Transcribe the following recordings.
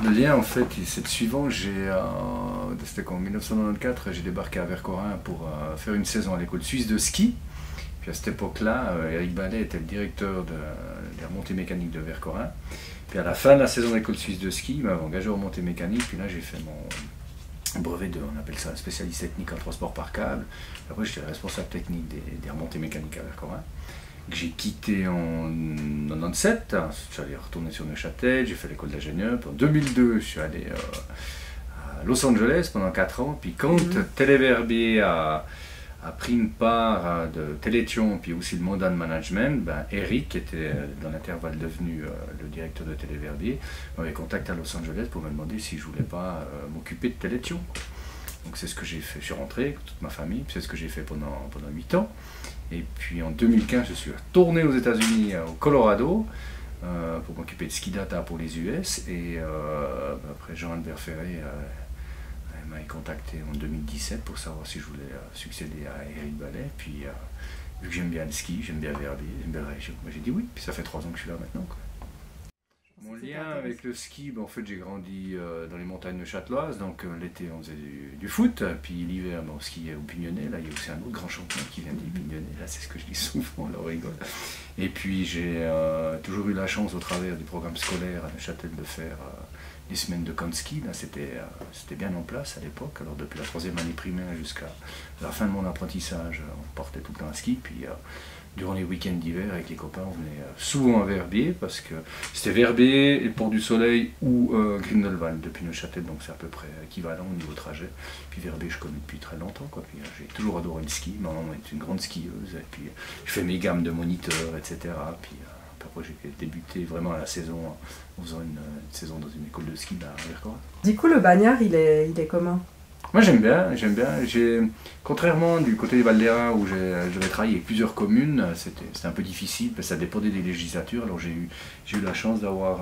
Le lien, en fait, c'est le suivant. C'était en 1994, j'ai débarqué à Vercorin pour faire une saison à l'école suisse de ski. Puis à cette époque-là, Eric Ballet était le directeur des remontées mécaniques de Vercorin. Puis à la fin de la saison de l'école suisse de ski, il m'avait engagé aux remontées mécaniques. Puis là, j'ai fait mon brevet on appelle ça spécialiste technique en transport par câble. Après, j'étais le responsable technique des remontées mécaniques à Vercorin, que j'ai quitté en 97. Je suis allé retourner sur Neuchâtel, j'ai fait l'école d'ingénieur. En 2002, je suis allé à Los Angeles pendant 4 ans. Puis quand Téléverbier a pris une part de Télétion, puis aussi le mandat de management, Eric, qui était dans l'intervalle devenu le directeur de Téléverbier, m'avait contacté à Los Angeles pour me demander si je voulais pas m'occuper de Télétion. Donc c'est ce que j'ai fait. Je suis rentré avec toute ma famille, puis c'est ce que j'ai fait pendant 8 ans. Et puis en 2015, je suis retourné aux États-Unis, au Colorado, pour m'occuper de ski data pour les US. Et après, Jean-Albert Ferré m'a contacté en 2017 pour savoir si je voulais succéder à Eric Ballet. Puis vu que j'aime bien le ski, j'aime bien Verbier, j'aime bien la région, j'ai dit oui. Puis ça fait 3 ans que je suis là maintenant, quoi. Mon lien avec le ski, en fait j'ai grandi dans les montagnes neuchâteloises, donc l'été on faisait du foot, puis l'hiver on skiait au Pignonnet. Là il y a aussi un autre grand champion qui vient du Pignonnet, là c'est ce que je dis souvent, on rigole. Et puis j'ai toujours eu la chance au travers du programme scolaire à Neuchâtel de faire des semaines de camp de ski. Là c'était bien en place à l'époque, alors depuis la 3e année primaire jusqu'à la fin de mon apprentissage, on portait tout le temps un ski. Puis durant les week-ends d'hiver, avec les copains, on venait souvent à Verbier, parce que c'était Verbier, le Port du Soleil ou Grindelwald depuis Neuchâtel, donc c'est à peu près équivalent au niveau trajet. Puis Verbier, je connais depuis très longtemps, quoi. Puis j'ai toujours adoré le ski, ma maman est une grande skieuse, et puis je fais mes gammes de moniteurs, etc. Puis après j'ai débuté vraiment à la saison en faisant une saison dans une école de ski à Vercorin. Du coup, le bagnard, il est comment? Moi j'aime bien. Contrairement du côté des Val d'Airain où j'avais travaillé avec plusieurs communes, c'était un peu difficile parce que ça dépendait des législatures. Alors j'ai eu la chance d'avoir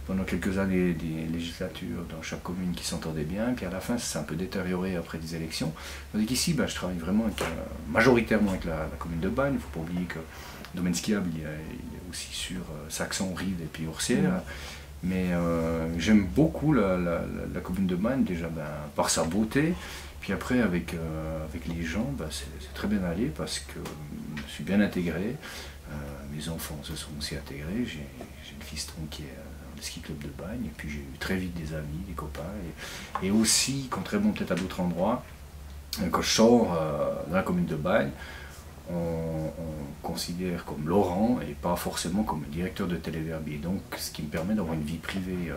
pendant quelques années des législatures dans chaque commune qui s'entendaient bien, puis à la fin ça s'est un peu détérioré après des élections. Tandis qu'ici je travaille vraiment majoritairement avec la commune de Bagne. Il ne faut pas oublier que le domaine skiable il est aussi sur Saxon, Rive et puis Orsières. Mais j'aime beaucoup la commune de Bagne, déjà par sa beauté, puis après avec les gens, c'est très bien allé parce que je suis bien intégré, mes enfants se sont aussi intégrés, j'ai une fiston qui est dans le ski club de Bagne, et puis j'ai eu très vite des amis, des copains, et aussi, contrairement peut-être à d'autres endroits, quand je sors dans la commune de Bagne, on considère comme Laurent et pas forcément comme directeur de Téléverbier. Donc ce qui me permet d'avoir une vie privée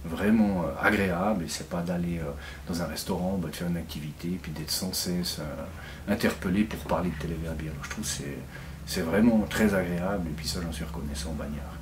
vraiment agréable, et c'est pas d'aller dans un restaurant, de faire une activité, puis d'être sans cesse interpellé pour parler de Téléverbier. Alors je trouve que c'est vraiment très agréable, et puis ça j'en suis reconnaissant, Bagnard.